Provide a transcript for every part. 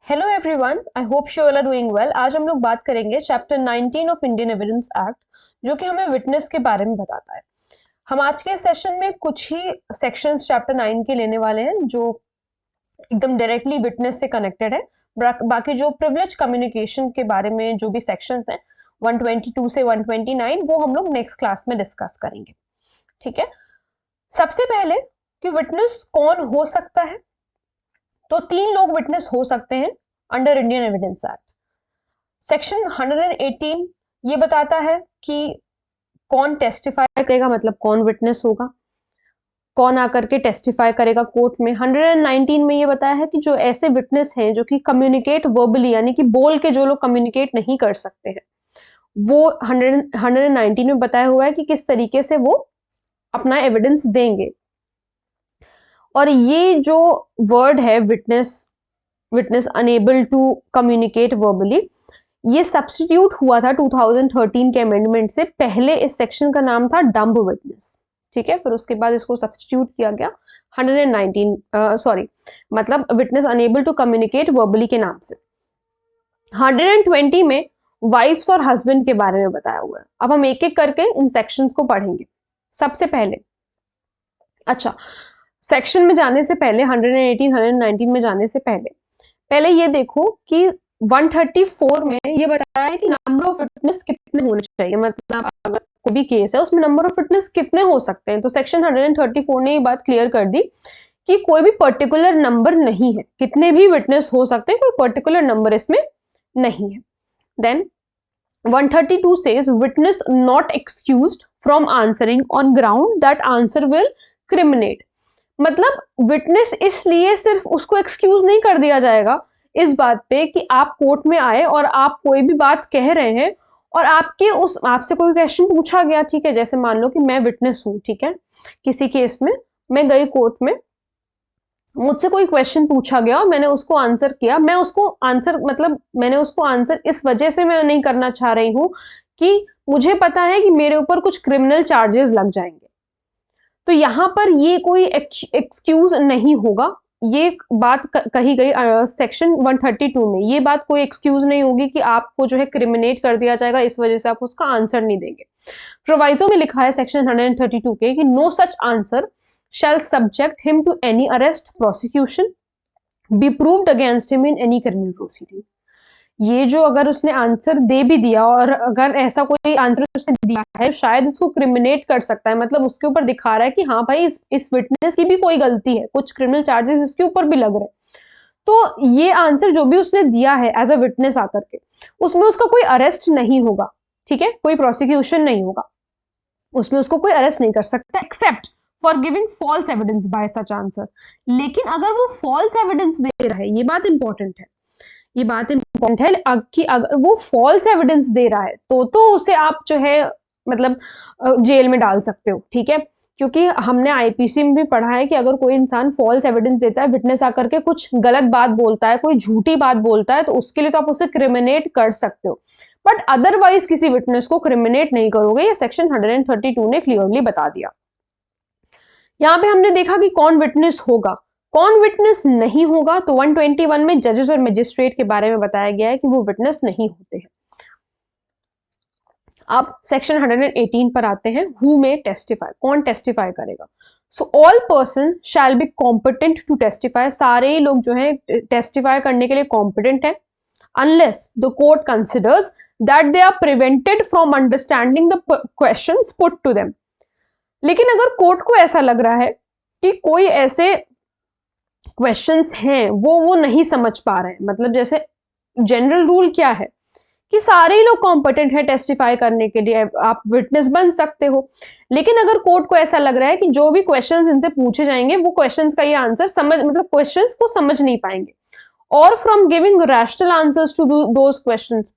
Hello everyone, I hope you all are doing well. आज हम लोग बात करेंगे chapter 19 of Indian Evidence Act, जो कि हमें विटनेस के बारे में बताता है। हम आज के सेशन में कुछ ही सेक्शंस चैप्टर 9 के लेने वाले हैं जो एकदम डायरेक्टली विटनेस से कनेक्टेड है। बाकी जो प्रिविलेज कम्युनिकेशन के बारे में जो भी सेक्शंस हैं 122 से 129 वो हम लोग नेक्स्ट क्लास में डिस्कस करेंगे। ठीक है, सबसे पहले कि विटनेस कौन हो सकता है, तो 3 लोग विटनेस हो सकते हैं under Indian Evidence act. Section 118 ये बताता है कि कौन टेस्टिफाई करेगा, मतलब कौन विटनेस होगा, कौन आकर के टेस्टिफाई करेगा कोर्ट में। 119 में ये बताया है कि जो ऐसे विटनेस हैं जो कि कम्युनिकेट वर्बली, यानी कि बोल के जो लोग कम्युनिकेट नहीं कर सकते हैं, वो 119 में बताया हुआ है कि किस तरीके से वो अपना एविडेंस देंगे। और ये जो वर्ड है witness unable to communicate verbally, ये सब्स्टिट्यूट हुआ था 2013 के अमेंडमेंट से। पहले इस सेक्शन का नाम था डम्ब विटनेस, ठीक है, फिर उसके बाद इसको सब्स्टिट्यूट किया गया 119 मतलब witness unable to communicate verbally के नाम से। 120 में वाइफ्स और हस्बैंड के बारे में बताया हुआ है। अब हम एक एक करके इन सेक्शंस को पढ़ेंगे। सबसे पहले, अच्छा, सेक्शन में जाने से पहले 118 119 में जाने से पहले ये देखो कि 134 में ये बताया है कि नंबर ऑफ विटनेस कितने होने चाहिए, मतलब अगर कोई भी केस है उसमें नंबर ऑफ विटनेस कितने हो सकते हैं। तो सेक्शन 134 ने ये बात क्लियर कर दी कि कोई भी पर्टिकुलर नंबर नहीं है, कितने भी विटनेस हो सकते हैं, कोई पर्टिकुलर नंबर इसमें नहीं है। Then 132 says witness not excused from answering on ground that answer will criminate। मतलब विटनेस इसलिए सिर्फ उसको एक्सक्यूज नहीं कर दिया जाएगा इस बात पे कि आप कोर्ट में आए और आप कोई भी बात कह रहे हैं और आपसे कोई क्वेश्चन पूछा गया, ठीक है, जैसे मान लो कि मैं विटनेस हूं, ठीक है, किसी केस में मैं गई कोर्ट में, मुझसे कोई क्वेश्चन पूछा गया और मैंने उसको आंसर किया। मैंने उसको आंसर इस वजह से मैं नहीं करना चाह रही हूं कि मुझे पता है कि मेरे ऊपर कुछ क्रिमिनल चार्जेस लग जाएंगे। तो यहां पर ये कोई एक्सक्यूज नहीं होगा। ये बात कही गई सेक्शन 132 में, ये बात कोई एक्सक्यूज नहीं होगी कि आपको जो है क्रिमिनेट कर दिया जाएगा इस वजह से आप उसका आंसर नहीं देंगे। प्रोवाइजो में लिखा है सेक्शन 132 के कि no such answer shall subject him to any arrest, prosecution, be proved against him in any criminal proceeding। ये जो अगर उसने आंसर दे भी दिया और अगर ऐसा कोई आंसर उसने दिया है शायद उसको क्रिमिनेट कर सकता है, मतलब उसके ऊपर दिखा रहा है कि हाँ भाई इस विटनेस की भी कोई गलती है, कुछ क्रिमिनल चार्जेस इसके ऊपर भी लग रहे हैं। तो ये आंसर जो भी उसने दिया है एज अ विटनेस आकर के, उसमें उसका कोई अरेस्ट नहीं होगा, ठीक है, कोई प्रोसिक्यूशन नहीं होगा, उसमें उसको कोई अरेस्ट नहीं कर सकता except for giving false evidence by such answer. लेकिन अगर वो फॉल्स एविडेंस दे रहा है, ये बात इंपॉर्टेंट है, ये बात इंपॉर्टेंट है कि अगर वो फॉल्स एविडेंस दे रहा है तो उसे आप जो है मतलब जेल में डाल सकते हो, ठीक है, क्योंकि हमने आईपीसी में भी पढ़ा है कि अगर कोई इंसान फॉल्स एविडेंस देता है, विटनेस आकर के कुछ गलत बात बोलता है, कोई झूठी बात बोलता है, तो उसके लिए तो आप उसे क्रिमिनेट कर सकते हो, बट अदरवाइज किसी विटनेस को क्रिमिनेट नहीं करोगे। ये सेक्शन 132 ने क्लियरली बता दिया। यहां पे हमने देखा कि कौन विटनेस होगा, कौन विटनेस नहीं होगा। तो 121 में जजेस और मजिस्ट्रेट के बारे में बताया गया है कि वो विटनेस नहीं होते हैं। अब सेक्शन 118 पर आते हैं, हु में टेस्टिफाई, कौन टेस्टिफाई करेगा। So all person shall be competent to testify, सारे लोग जो है टेस्टिफाई करने के लिए कॉम्पिटेंट है, unless the court considers that they are prevented from understanding the questions put to them. लेकिन अगर कोर्ट को ऐसा लग रहा है कि कोई ऐसे क्वेश्चंस हैं वो नहीं समझ पा रहे हैं, मतलब जैसे जनरल रूल क्या है कि सारे ही लोग कॉम्पिटेंट है टेस्टिफाई करने के लिए, आप विटनेस बन सकते हो। लेकिन अगर कोर्ट को ऐसा लग रहा है कि जो भी क्वेश्चंस इनसे पूछे जाएंगे वो क्वेश्चंस का ये आंसर मतलब क्वेश्चंस को समझ नहीं पाएंगे, और from giving rational answers to those questions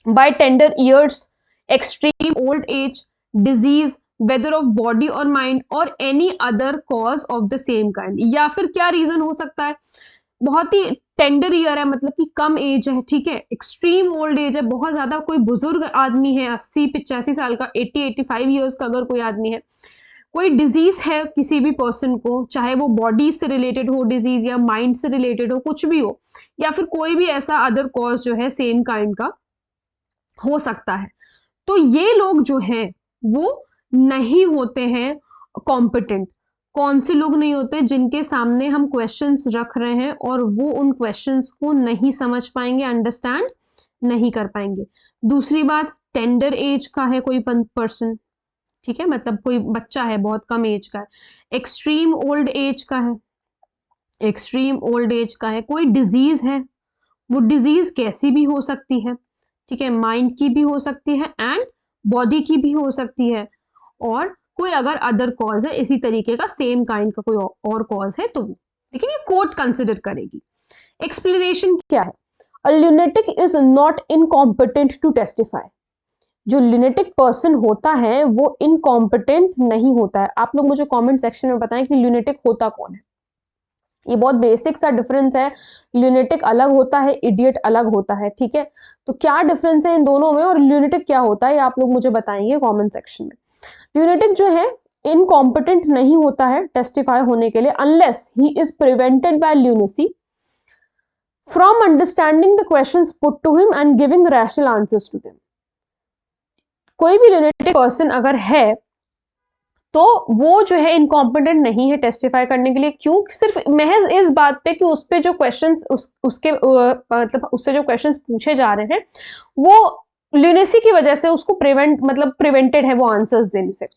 by tender years, extreme old age, disease, whether of body और माइंड और any other cause of the same kind. या फिर क्या रीजन हो सकता है, बहुत ही टेंडर ईयर है, मतलब कि कम एज है, ठीक है, एक्सट्रीम ओल्ड एज है, बहुत ज्यादा कोई बुजुर्ग आदमी है, 80-85 साल का, 80-85 ईयर्स का अगर कोई आदमी है, कोई डिजीज है किसी भी पर्सन को, चाहे वो बॉडी से रिलेटेड हो डिजीज या माइंड से रिलेटेड हो, कुछ भी हो, या फिर कोई भी ऐसा अदर कॉज जो है सेम काइंड का हो सकता है, तो ये लोग जो हैं वो नहीं होते हैं कॉम्पिटेंट। कौन से लोग नहीं होते? जिनके सामने हम क्वेश्चंस रख रहे हैं और वो उन क्वेश्चंस को नहीं समझ पाएंगे, अंडरस्टैंड नहीं कर पाएंगे। दूसरी बात, टेंडर एज का है कोई पर्सन, ठीक है, मतलब कोई बच्चा है बहुत कम एज का है। एक्सट्रीम ओल्ड एज का है, एक्सट्रीम ओल्ड एज का है। कोई डिजीज है, वो डिजीज कैसी भी हो सकती है, ठीक है, माइंड की भी हो सकती है एंड बॉडी की भी हो सकती है, और कोई अगर अदर कॉज है इसी तरीके का सेम काइंड का कोई और कॉज है तो, लेकिन ये कोर्ट कंसिडर करेगी। एक्सप्लेनेशन क्या है? A lunatic is not incompetent to testify. जो ल्यूनेटिक पर्सन होता है वो इनकॉम्पिटेंट नहीं होता है। आप लोग मुझे कमेंट सेक्शन में बताएं कि ल्यूनेटिक होता कौन है। ये बहुत बेसिक सा डिफरेंस है, ल्यूनेटिक अलग होता है, इडियट अलग होता है, ठीक है। तो क्या डिफरेंस है इन दोनों में और ल्यूनेटिक क्या होता है ये आप लोग मुझे बताएंगे कमेंट सेक्शन में। ल्यूनेटिक जो है इनकॉम्पिटेंट नहीं होता है टेस्टिफाई होने के लिए unless he is prevented by lunacy from understanding the questions put to him and giving rational answers to them. कोई भी ल्यूनेटिक पर्सन अगर है तो वो जो है इनकॉम्पिटेंट नहीं है टेस्टिफाई करने के लिए। क्यों? सिर्फ महज इस बात पे कि उस पे जो क्वेश्चंस उसके मतलब उससे जो क्वेश्चंस पूछे जा रहे हैं वो ल्यूनेसी की वजह से उसको प्रिवेंटेड है वो आंसर्स देने से।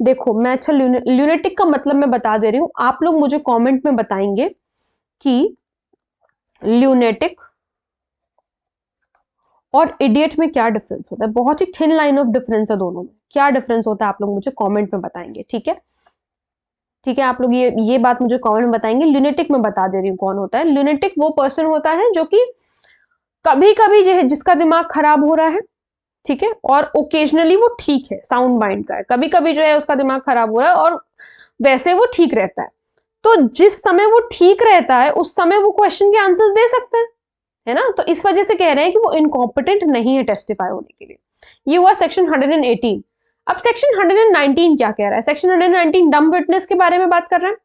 देखो मैं अच्छा ल्यूनेटिक का मतलब मैं बता दे रही हूं, आप लोग मुझे कमेंट में बताएंगे कि ल्यूनेटिक और इडियट में क्या डिफरेंस होता है। बहुत ही थिन लाइन ऑफ डिफरेंस है दोनों में। क्या डिफरेंस होता है आप लोग मुझे कमेंट में बताएंगे, ठीक है, ठीक है। आप लोग ये बात मुझे कमेंट में बताएंगे। ल्यूनेटिक में बता दे रही हूँ कौन होता है। ल्यूनेटिक वो पर्सन होता है जो कि कभी कभी जो है जिसका दिमाग खराब हो रहा है, ठीक है, और ओकेजनली वो ठीक है, साउंड माइंड का है, कभी कभी जो है उसका दिमाग खराब हो रहा है और वैसे वो ठीक रहता है। तो जिस समय वो ठीक रहता है उस समय वो क्वेश्चन के आंसर्स दे सकता है ना। तो इस वजह से कह रहे हैं कि वो इनकॉम्पिटेंट नहीं है टेस्टिफाई होने के लिए। ये हुआ सेक्शन 118। अब सेक्शन 119 क्या कह रहा है? सेक्शन 119 डम विटनेस के बारे में बात कर रहा है।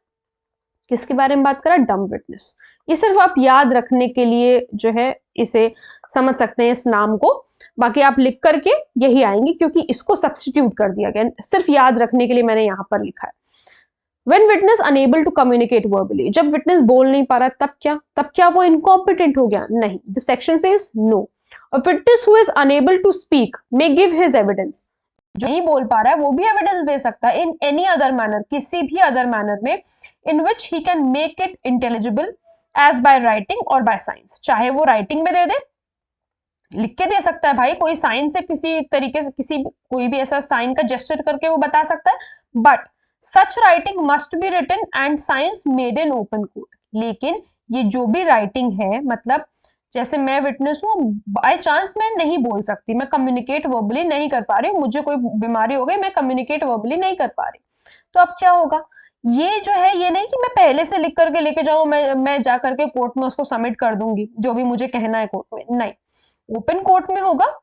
किसके बारे में बात कर रहा है? डम विटनेस। ये सिर्फ आप याद रखने के लिए जो है इसे समझ सकते हैं इस नाम को, बाकी आप लिख करके यही आएंगे क्योंकि इसको सब्स्टिट्यूट कर दिया गया, सिर्फ याद रखने के लिए मैंने यहां पर लिखा है। When witness unable to communicate verbally, जब विटनेस बोल नहीं पा रहा तब क्या वो इनकॉम्पिटेंट हो गया? नहीं। The section says no. A witness who is unable to speak may give his evidence. जो नहीं बोल पा रहा है वो भी एविडेंस दे सकता है इन एनी अदर मैनर, किसी भी अदर मैनर में, in which he can make it intelligible as by writing और बाय साइंस। चाहे वो राइटिंग में दे दे, लिख के दे सकता है भाई, कोई साइन से किसी तरीके से कोई भी ऐसा साइन का जेस्चर करके वो बता सकता है, but such writing must be written and signs made in open court. लेकिन ये जो भी राइटिंग है, मतलब जैसे मैं विटनेस हूँ, बाय चांस मैं नहीं बोल सकती, मैं कम्युनिकेट वर्बली नहीं कर पा रही, मुझे कोई बीमारी हो गई, मैं कम्युनिकेट वर्बली नहीं कर पा रही, तो अब क्या होगा? ये जो है ये नहीं कि मैं पहले से लिख करके लेके जाऊं, मैं जा करके कोर्ट में उसको सबमिट कर दूंगी जो भी मुझे कहना है कोर्ट में, नहीं, ओपन कोर्ट में होगा,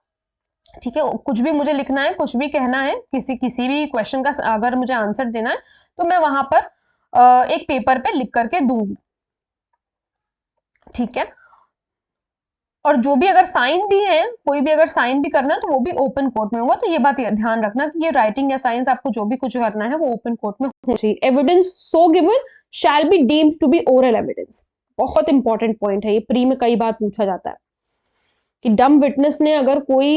ठीक है। कुछ भी मुझे लिखना है, कुछ भी कहना है, किसी भी क्वेश्चन का अगर मुझे आंसर देना है तो मैं वहां पर एक पेपर पे लिख करके दूंगी, ठीक है। और जो भी अगर साइन भी है, कोई भी अगर साइन भी करना है तो वो भी ओपन कोर्ट में होगा। तो ये बात ध्यान रखना कि ये राइटिंग या साइंस आपको जो भी कुछ करना है वो ओपन कोर्ट में होना चाहिए। Evidence so given shall be deemed to be oral evidence. बहुत इंपॉर्टेंट पॉइंट है ये, प्री में कई बार पूछा जाता है कि डम विटनेस ने अगर कोई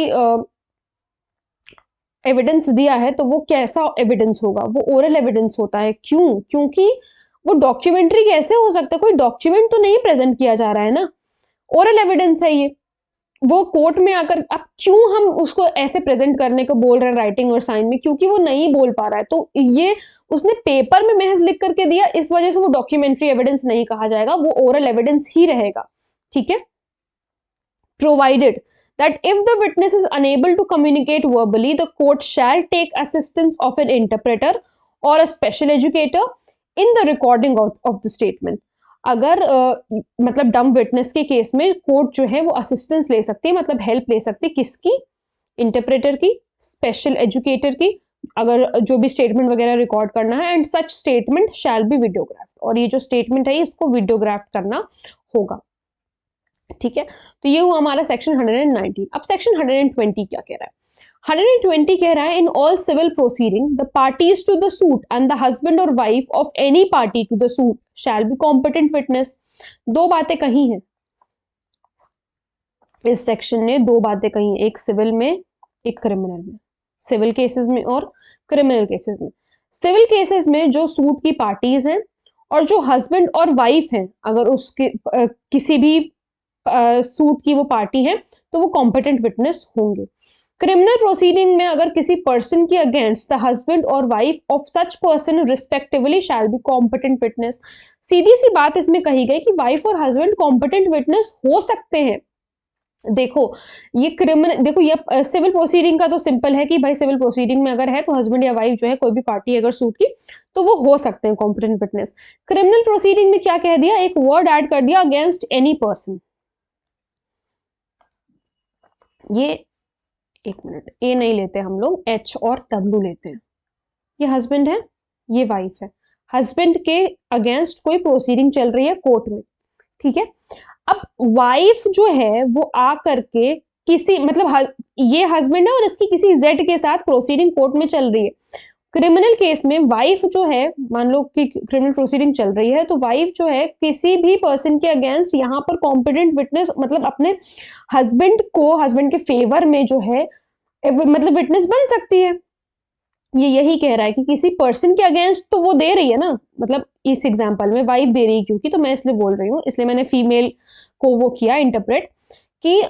एविडेंस दिया है तो वो कैसा एविडेंस होगा? वो ओरल एविडेंस होता है। क्यों? क्योंकि वो डॉक्यूमेंट्री कैसे हो सकता है? कोई डॉक्यूमेंट तो नहीं प्रेजेंट किया जा रहा है ना, ओरल एविडेंस है ये। वो कोर्ट में आकर, अब क्यों हम उसको ऐसे प्रेजेंट करने को बोल रहे हैं राइटिंग और साइन में? क्योंकि वो नहीं बोल पा रहा है, तो ये उसने पेपर में महज लिख करके दिया, इस वजह से वो डॉक्यूमेंट्री एविडेंस नहीं कहा जाएगा, वो ओरल एविडेंस ही रहेगा, ठीक है। Provided that if the witness is unable to communicate verbally, the court shall take assistance of an interpreter or a special educator in the recording of the statement. अगर मतलब डम विटनेस के case में court जो है वो assistance ले सकती है, मतलब हेल्प ले सकती है, किसकी? इंटरप्रेटर की, स्पेशल एजुकेटर की, अगर जो भी स्टेटमेंट वगैरह रिकॉर्ड करना है, and such statement shall be videographed, और ये जो स्टेटमेंट है इसको वीडियोग्राफ्ट करना होगा। ठीक है, तो ये हुआ हमारा सेक्शन 119। अब सेक्शन 120 क्या कह रहा है? 120 कह रहा है, in all civil proceeding the parties to the suit and the husband और wife of any party to the suit shall be competent witness. दो बातें कही हैं इस सेक्शन ने, दो बातें कही हैं, एक सिविल में एक क्रिमिनल में, सिविल केसेस में और क्रिमिनल केसेस में। सिविल केसेस में जो सूट की पार्टीज हैं और जो हस्बैंड और वाइफ हैं, अगर उसके किसी भी सूट की वो पार्टी है तो वो कॉम्पिटेंट विटनेस होंगे। क्रिमिनल प्रोसीडिंग में अगर किसी पर्सन के अगेंस्ट द हस्बैंड और wife of such person respectively shall be competent witness. सीधी सी बात इसमें कही गई कि वाइफ और हस्बैंड कॉम्पिटेंट विटनेस हो सकते हैं। देखो ये क्रिमिनल, देखो ये सिविल प्रोसीडिंग का तो सिंपल है कि भाई सिविल प्रोसीडिंग में अगर है तो हस्बैंड या वाइफ जो है, कोई भी पार्टी अगर सूट की तो वो हो सकते हैं कॉम्पिटेंट विटनेस। क्रिमिनल प्रोसीडिंग में क्या कह दिया, एक वर्ड ऐड कर दिया, अगेंस्ट एनी पर्सन। ये एक मिनट, ए नहीं लेते हम लोग, एच और डब्ल्यू लेते हैं। ये हस्बैंड है, ये वाइफ है, हस्बैंड के अगेंस्ट कोई प्रोसीडिंग चल रही है कोर्ट में, ठीक है। अब वाइफ जो है वो आ करके किसी, मतलब ये हस्बैंड है और इसकी किसी जेड के साथ प्रोसीडिंग कोर्ट में चल रही है। क्रिमिनल केस में वाइफ जो है, मान लो कि क्रिमिनल प्रोसीडिंग चल रही है, तो वाइफ जो है किसी भी पर्सन के अगेंस्ट यहाँ पर कॉम्पिटेंट विटनेस, मतलब अपने हस्बैंड को, हस्बैंड के फेवर में जो है मतलब विटनेस बन सकती है। ये यही कह रहा है कि किसी पर्सन के अगेंस्ट तो वो दे रही है ना, मतलब इस एग्जांपल में वाइफ दे रही है, क्योंकि तो मैं इसलिए बोल रही हूँ, इसलिए मैंने फीमेल को वो किया इंटरप्रेट कि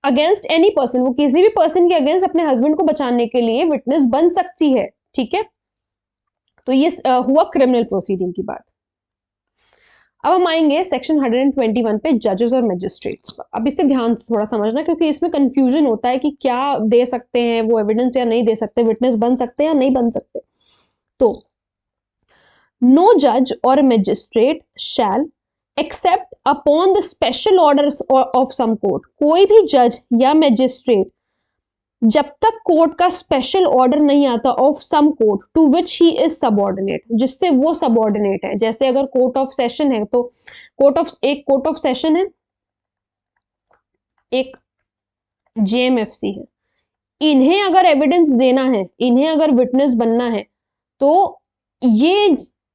अगेंस्ट एनी पर्सन, वो किसी भी पर्सन के अगेंस्ट अपने हस्बैंड को बचाने के लिए विटनेस बन सकती है। ठीक है, तो ये हुआ क्रिमिनल प्रोसीडिंग की बात। अब हम आएंगे सेक्शन 121 पे, जजेस और मजिस्ट्रेट्स पर। अब इससे ध्यान से थोड़ा समझना, क्योंकि इसमें कंफ्यूजन होता है कि क्या दे सकते हैं वो एविडेंस या नहीं दे सकते, विटनेस बन सकते हैं या नहीं बन सकते। तो नो जज और magistrate shall except upon the special orders of some court. कोई भी जज या मजिस्ट्रेट जब तक कोर्ट का स्पेशल ऑर्डर नहीं आता of some court to which he is subordinate, जिससे वो सबऑर्डिनेट है। जैसे अगर कोर्ट ऑफ सेशन है तो एक कोर्ट ऑफ सेशन है, एक जेएमएफसी है, इन्हें अगर एविडेंस देना है, इन्हें अगर विटनेस बनना है, तो ये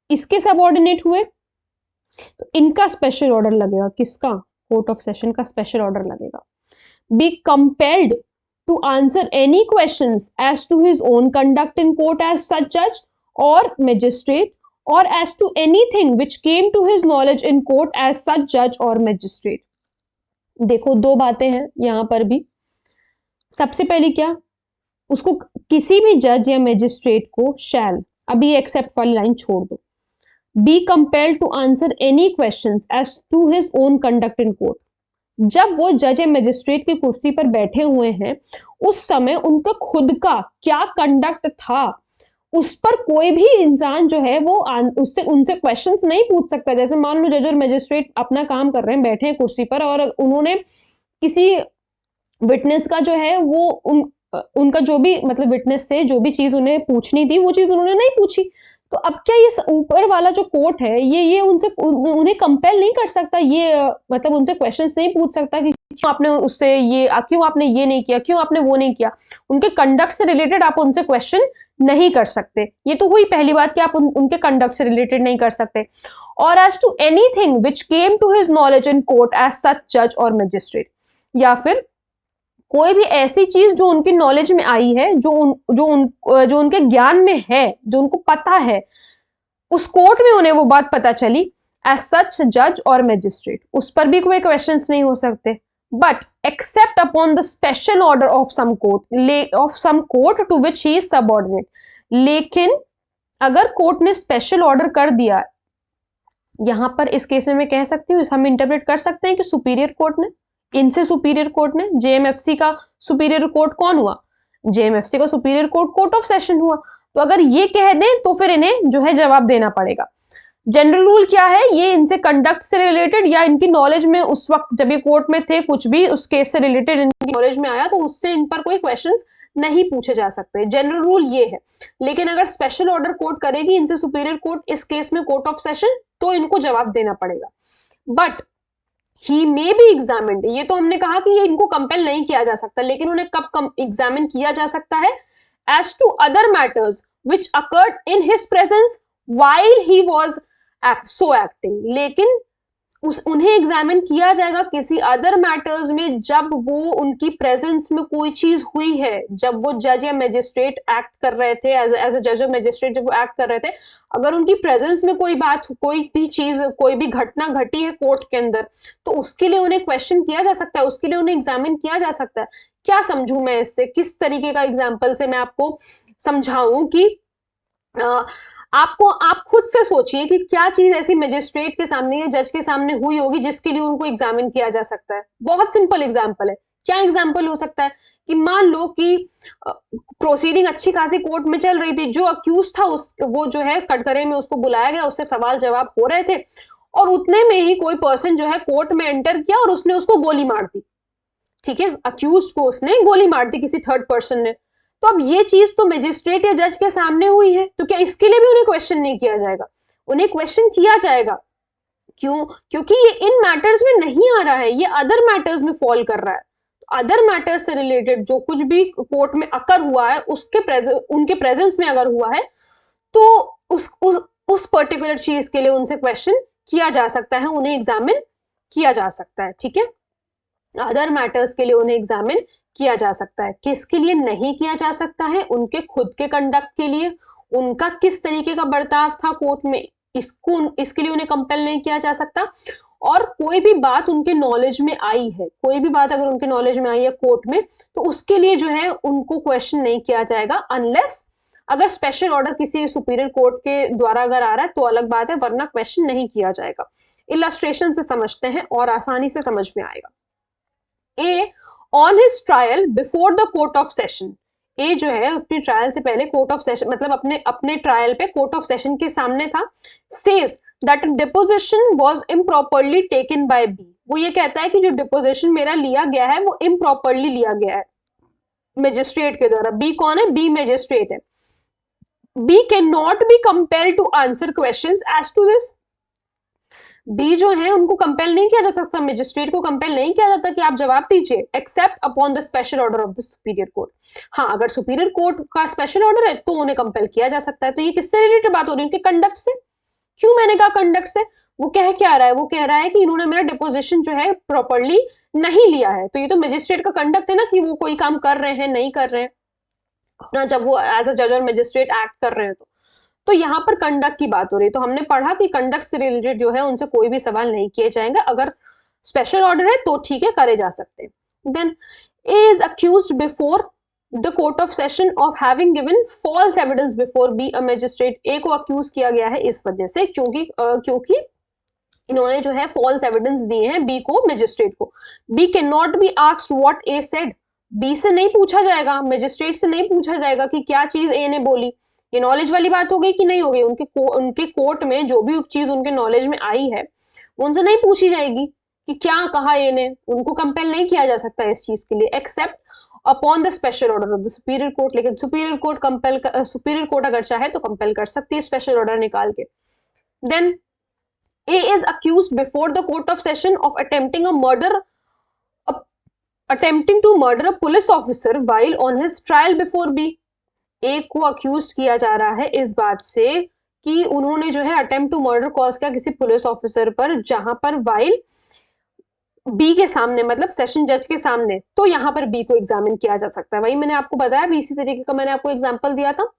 इसके सबऑर्डिनेट हुए, तो इनका स्पेशल ऑर्डर लगेगा। किसका? कोर्ट ऑफ सेशन का स्पेशल ऑर्डर लगेगा। Be compelled to answer any questions as to his own conduct in court as such judge or magistrate, or as to anything which came to his knowledge in court as such judge or magistrate। देखो दो बातें हैं यहां पर भी। सबसे पहले क्या, उसको किसी भी जज या मैजिस्ट्रेट को शैल, अभी एक्सेप्ट वाली लाइन छोड़ दो, be compelled to answer any questions as to his own conduct in court. जब वो जज या मजिस्ट्रेट की कुर्सी पर बैठे हुए हैं, उस समय उनका खुद का क्या कंडक्ट था, उस पर कोई भी इंसान जो है वो उससे उनसे क्वेश्चंस नहीं पूछ सकता। जैसे मान लो जज और मजिस्ट्रेट अपना काम कर रहे हैं, बैठे हैं कुर्सी पर, और उन्होंने किसी विटनेस का जो है वो उनका जो भी, मतलब विटनेस से जो भी चीज उन्हें पूछनी थी वो चीज उन्होंने नहीं पूछी, तो अब क्या ये ऊपर वाला जो कोर्ट है ये उनसे उन्हें कंपेल नहीं कर सकता, ये मतलब उनसे क्वेश्चंस नहीं पूछ सकता कि क्यों आपने उससे ये, क्यों आपने ये नहीं किया, क्यों आपने वो नहीं किया। उनके कंडक्ट से रिलेटेड आप उनसे क्वेश्चन नहीं कर सकते। ये तो हुई पहली बात कि आप उनके कंडक्ट से रिलेटेड नहीं कर सकते। और as to anything which came to his knowledge in court as such जज और मजिस्ट्रेट, या फिर कोई भी ऐसी चीज जो उनकी नॉलेज में आई है, जो उनके ज्ञान में है, जो उनको पता है, उस कोर्ट में उन्हें वो बात पता चली, एज सच जज और मैजिस्ट्रेट, उस पर भी कोई क्वेश्चंस नहीं हो सकते। But except upon the special order of some court to which he is subordinate. लेकिन अगर कोर्ट ने स्पेशल ऑर्डर कर दिया, यहां पर इस केस में मैं कह सकती हूँ, हम इंटरप्रेट कर सकते हैं कि सुपीरियर कोर्ट ने, इनसे सुपीरियर कोर्ट ने, जेएमएफसी का सुपीरियर कोर्ट कौन हुआ? जेएमएफसी का superior court court of session हुआ। तो अगर ये कह दें तो फिर इन्हें जो है जवाब देना पड़ेगा। जनरल रूल क्या है, ये इनसे कंडक्ट से रिलेटेड या इनकी नॉलेज में उस वक्त जब ये कोर्ट में थे, कुछ भी उस केस से रिलेटेड इनकी नॉलेज में आया, तो उससे इन पर कोई क्वेश्चंस नहीं पूछे जा सकते, जनरल रूल ये है। लेकिन अगर स्पेशल ऑर्डर कोर्ट करेगी इनसे सुपीरियर कोर्ट इस केस में कोर्ट ऑफ सेशन, तो इनको जवाब देना पड़ेगा। But he may be examined, ये तो हमने कहा कि ये इनको कंपेल नहीं किया जा सकता, लेकिन उन्हें कब एग्जामिन किया जा सकता है, as to other matters which occurred in his presence while he was so acting. लेकिन उन्हें एग्जामिन किया जाएगा किसी अदर मैटर्स में जब वो उनकी प्रेजेंस में कोई चीज हुई है, जब वो जज या मजिस्ट्रेट एक्ट कर रहे थे, एज अ जज और मजिस्ट्रेट जब वो एक्ट कर रहे थे, अगर उनकी प्रेजेंस में कोई बात, कोई भी चीज, कोई भी घटना घटी है कोर्ट के अंदर, तो उसके लिए उन्हें क्वेश्चन किया जा सकता है, उसके लिए उन्हें एग्जामिन किया जा सकता है। क्या समझू मैं इससे, किस तरीके का एग्जाम्पल से मैं आपको समझाऊं कि आप खुद से सोचिए कि क्या चीज ऐसी मजिस्ट्रेट के सामने या जज के सामने हुई होगी जिसके लिए उनको एग्जामिन किया जा सकता है। बहुत सिंपल एग्जांपल है। क्या एग्जांपल हो सकता है कि मान लो कि प्रोसीडिंग अच्छी खासी कोर्ट में चल रही थी, जो अक्यूज था वो जो है कटघरे में उसको बुलाया गया, उससे सवाल जवाब हो रहे थे, और उतने में ही कोई पर्सन जो है कोर्ट में एंटर किया और उसने उसको गोली मार दी। ठीक है, अक्यूज को उसने गोली मार दी किसी थर्ड पर्सन ने। तो अब ये चीज तो मजिस्ट्रेट या जज के सामने हुई है, तो क्या इसके लिए भी उन्हें क्वेश्चन नहीं किया जाएगा? उन्हें क्वेश्चन किया जाएगा। क्यों? क्योंकि ये इन मैटर्स में नहीं आ रहा है, ये अदर मैटर्स में फॉल कर रहा है। अदर मैटर्स से रिलेटेड जो कुछ भी कोर्ट में अकर हुआ है, उनके प्रेजेंस में अगर हुआ है, तो उस पर्टिकुलर चीज के लिए उनसे क्वेश्चन किया जा सकता है, उन्हें एग्जामिन किया जा सकता है। ठीक है, अदर मैटर्स के लिए उन्हें एग्जामिन किया जा सकता है। किसके लिए नहीं किया जा सकता है? उनके खुद के कंडक्ट के लिए, उनका किस तरीके का बर्ताव था कोर्ट में, इसके लिए उन्हें कंपेल नहीं किया जा सकता। और कोई भी बात उनके नॉलेज में आई है, कोई भी बात अगर उनके नॉलेज में आई है कोर्ट में, तो उसके लिए जो है उनको क्वेश्चन नहीं किया जाएगा, अनलेस अगर स्पेशल ऑर्डर किसी सुपीरियर कोर्ट के द्वारा अगर आ रहा है तो अलग बात है, वरना क्वेश्चन नहीं किया जाएगा। इलस्ट्रेशन से समझते हैं और आसानी से समझ में आएगा। A on his trial before the court of session, A जो है अपनी ट्रायल से पहले कोर्ट ऑफ सेशन, मतलब अपने ट्रायल पे कोर्ट ऑफ सेशन के सामने था, says that deposition was improperly taken by B. वो ये कहता है कि जो डिपोजिशन मेरा लिया गया है वो इम्प्रॉपरली लिया गया है मजिस्ट्रेट के द्वारा। बी कौन है? बी मजिस्ट्रेट है। B can not be compelled to answer questions as to this. B जो है उनको कंपेल नहीं किया जा सकता, मजिस्ट्रेट को कंपेल नहीं किया जाता कि आप जवाब दीजिए, except upon the special order of the superior court. हाँ, अगर सुपीरियर कोर्ट का स्पेशल ऑर्डर है तो उन्हें कंपेल किया जा सकता है। तो ये किससे रिलेटेड बात हो रही है? उनके कंडक्ट से। क्यों मैंने कहा कंडक्ट से? वो कह क्या रहा है? वो कह रहा है कि इन्होंने मेरा डिपोजिशन जो है प्रॉपरली नहीं लिया है। तो ये तो मजिस्ट्रेट का कंडक्ट है ना, कि वो कोई काम कर रहे हैं नहीं कर रहे हैं अपना, जब वो एज अ जज और मजिस्ट्रेट एक्ट कर रहे हैं। तो यहाँ पर कंडक्ट की बात हो रही है। तो हमने पढ़ा कि कंडक्ट से रिलेटेड जो है उनसे कोई भी सवाल नहीं किए जाएंगे, अगर स्पेशल ऑर्डर है तो ठीक है, करे जा सकते हैं। Then A is accused before the court of session of having given false evidence before B a magistrate. A को अक्यूज किया गया है इस वजह से क्योंकि इन्होंने जो है फॉल्स एविडेंस दिए हैं बी को, मजिस्ट्रेट को। B can not be asked what A said. B से नहीं पूछा जाएगा, मजिस्ट्रेट से नहीं पूछा जाएगा कि क्या चीज ए ने बोली। ये नॉलेज वाली बात हो गई कि नहीं हो गई? उनके कोर्ट में जो भी चीज उनके नॉलेज में आई है उनसे नहीं पूछी जाएगी कि क्या कहा ए ने। उनको कंपेल नहीं किया जा सकता इस चीज के लिए, except upon the special order of the superior court. लेकिन सुपीरियर कोर्ट अगर चाहे तो कंपेल कर सकती है स्पेशल ऑर्डर निकाल के। Then A is accused before the court of session of attempting to murder a police officer while on his trial before B. A को अक्यूज किया जा रहा है इस बात से कि उन्होंने जो है अटेम्प्ट टू मर्डर कॉज किया किसी पुलिस ऑफिसर पर, जहां पर वाइल बी के सामने, मतलब सेशन जज के सामने। तो यहां पर बी को एग्जामिन किया जा सकता है। वही मैंने आपको बताया, इसी तरीके का मैंने आपको एग्जाम्पल दिया था।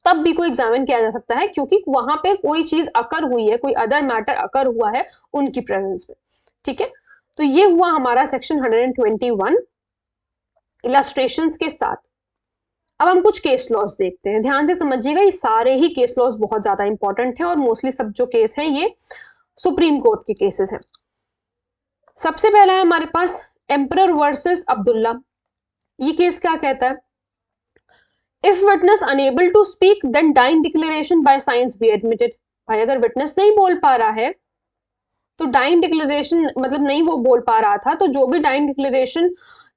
तब बी को एग्जामिन किया जा सकता है क्योंकि वहां पे कोई चीज अकर हुई है, कोई अदर मैटर अकर हुआ है उनकी प्रेजेंस में। ठीक है, तो ये हुआ हमारा सेक्शन 121 इलस्ट्रेशंस के साथ। अब हम कुछ केस लॉज देखते हैं। ध्यान से समझिएगा, ये सारे ही केस लॉज बहुत ज्यादा इंपॉर्टेंट है और मोस्टली सब जो केस हैं ये सुप्रीम कोर्ट के केसेस हैं। सबसे पहला है हमारे पास एम्परर वर्सेस अब्दुल्ला। ये केस क्या कहता है? If witness unable to speak then dying declaration by signs be admitted. भाई अगर विटनेस नहीं बोल पा रहा है तो डाइंग डिक्लेरेशन, मतलब नहीं वो बोल पा रहा था, तो जो भी डाइंग डिक्लेरेशन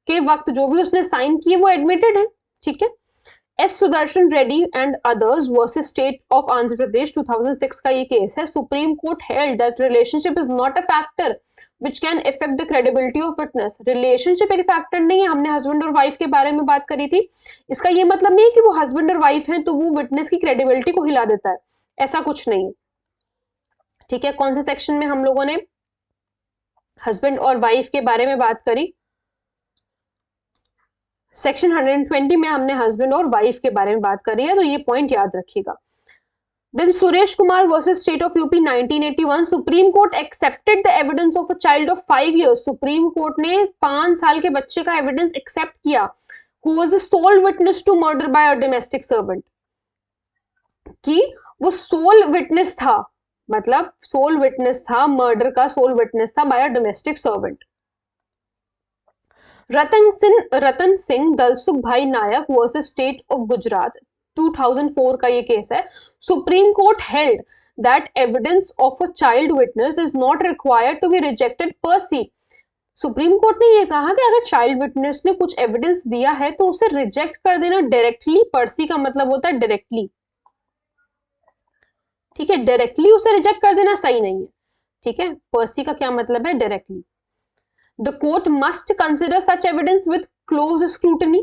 के वक्त जो भी उसने साइन किए वो एडमिटेड है, ठीक है। S Sudarshan Reddy and others versus state of Andhra Pradesh 2006 का ये केस है। Supreme court held that relationship is not a factor which can affect the credibility of witness. Relationship एक फैक्टर नहीं है, हमने हस्बैंड और वाइफ के बारे में बात करी थी। इसका ये मतलब नहीं है कि वो हस्बैंड और वाइफ हैं तो वो विटनेस की क्रेडिबिलिटी को हिला देता है, ऐसा कुछ नहीं है, ठीक है। कौन से सेक्शन में हम लोगों ने हस्बैंड और वाइफ के बारे में बात करी? सेक्शन 120 में हमने हस्बैंड और वाइफ के बारे में बात करी है, तो ये पॉइंट याद रखिएगा। Then Suresh Kumar versus state of UP 1981, Supreme Court accepted the evidence of a child of 5 years। Supreme Court ने 5 साल के बच्चे का एविडेंस एक्सेप्ट किया, who was the sole witness to murder by a domestic servant, कि वो सोल विटनेस था, मतलब सोल विटनेस था, मर्डर का सोल विटनेस था by a domestic servant. Ratan Singh Dalsukh bhai Nayak versus state of Gujarat 2004 का ये केस है। Supreme court held that evidence of a child witness is not required to be rejected per se. Supreme Court ने ये कहा कि अगर चाइल्ड विटनेस ने कुछ एविडेंस दिया है तो उसे रिजेक्ट कर देना डायरेक्टली, पर्सी का मतलब होता है डायरेक्टली, ठीक है। डायरेक्टली उसे रिजेक्ट कर देना सही नहीं है, ठीक है। पर्सी का क्या मतलब है? Directly. The court must consider such evidence with close scrutiny।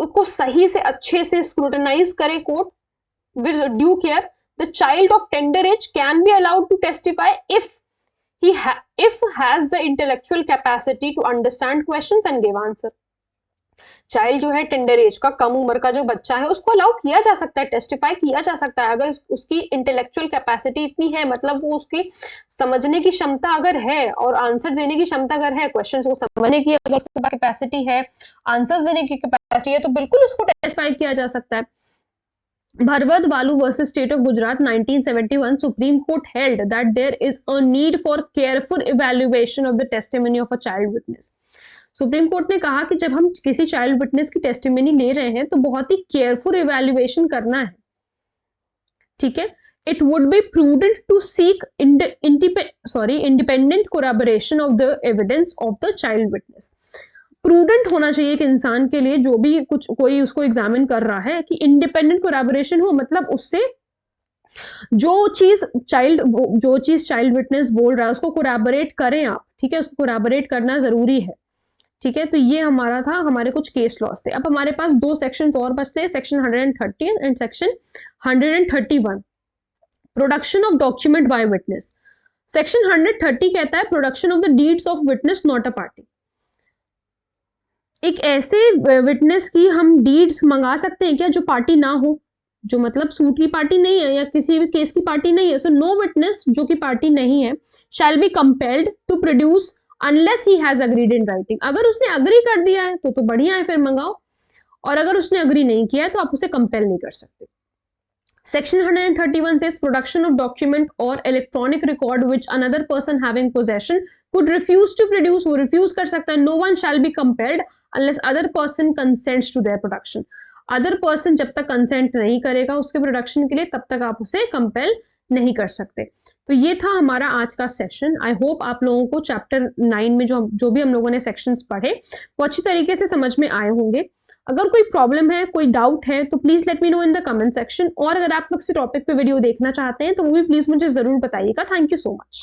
को सही से अच्छे से scrutinize करे court with due care। The child of tender age can be allowed to testify if has the intellectual capacity to understand questions and give answer। Child जो है tender as का, कम उम्र का जो बच्चा है, उसको अलाउ किया जा सकता है, टेस्टिफाई किया जा सकता है अगर उसकी इंटेलेक्चुअल कैपेसिटी इतनी है, मतलब वो उसकी समझने की क्षमता अगर है और आंसर देने की क्षमता अगर है, क्वेश्चंस को समझने की अगर उसके पास कैपेसिटी है, आंसर्स देने की कैपेसिटी है, तो बिल्कुल उसको टेस्टिफाई किया जा सकता है। Bharwad Walu versus State of Gujarat 1971, Supreme Court held that there is a need for careful evaluation of the testimony of a child witness। Supreme Court ने कहा कि जब हम किसी चाइल्ड विटनेस की टेस्टिमनी ले रहे हैं तो बहुत ही केयरफुल इवैल्यूएशन करना है, ठीक है। It would be prudent to seek independent corroboration of the evidence of the child witness. Prudent होना चाहिए एक इंसान के लिए जो भी कोई उसको एग्जामिन कर रहा है कि इंडिपेंडेंट कोरैबोरेशन हो, मतलब उससे जो चीज चाइल्ड विटनेस बोल रहा है उसको कोरैबोरेट करें आप, ठीक है। उसको कोरैबोरेट करना जरूरी है, ठीक है। तो ये हमारा था, हमारे कुछ केस लॉस थे। अब हमारे पास 2 सेक्शंस और बचते हैं, section 130 and section 131, production of document bye witness. Section 130 कहता है production of the deeds of witness not a party. एक ऐसे विटनेस की हम डीड्स मंगा सकते हैं क्या जो पार्टी ना हो, जो मतलब सूट की पार्टी नहीं है या किसी भी केस की पार्टी नहीं है। सो नो विटनेस जो कि पार्टी नहीं है shall be compelled to produce unless he has agreed in writing. अगर उसने अग्री कर दिया है तो बढ़िया है, फिर मंगाओ, और अगर उसने अग्री नहीं किया है तो आप उसे कंपेल नहीं कर सकते। Section 131 says production of document or electronic record which another person having possession could refuse to produce, वो refuse कर सकता है। No one shall be compelled unless other person consents to their production। other person जब तक consent नहीं करेगा उसके production के लिए तब तक आप उसे compel नहीं कर सकते। तो ये था हमारा आज का सेशन। आई होप आप लोगों को चैप्टर 9 में जो भी हम लोगों ने सेक्शंस पढ़े वो अच्छी तरीके से समझ में आए होंगे। अगर कोई प्रॉब्लम है, कोई डाउट है तो please let me know in the comment section, और अगर आप लोग इस टॉपिक पे वीडियो देखना चाहते हैं तो वो भी प्लीज मुझे जरूर बताइएगा। Thank you so much.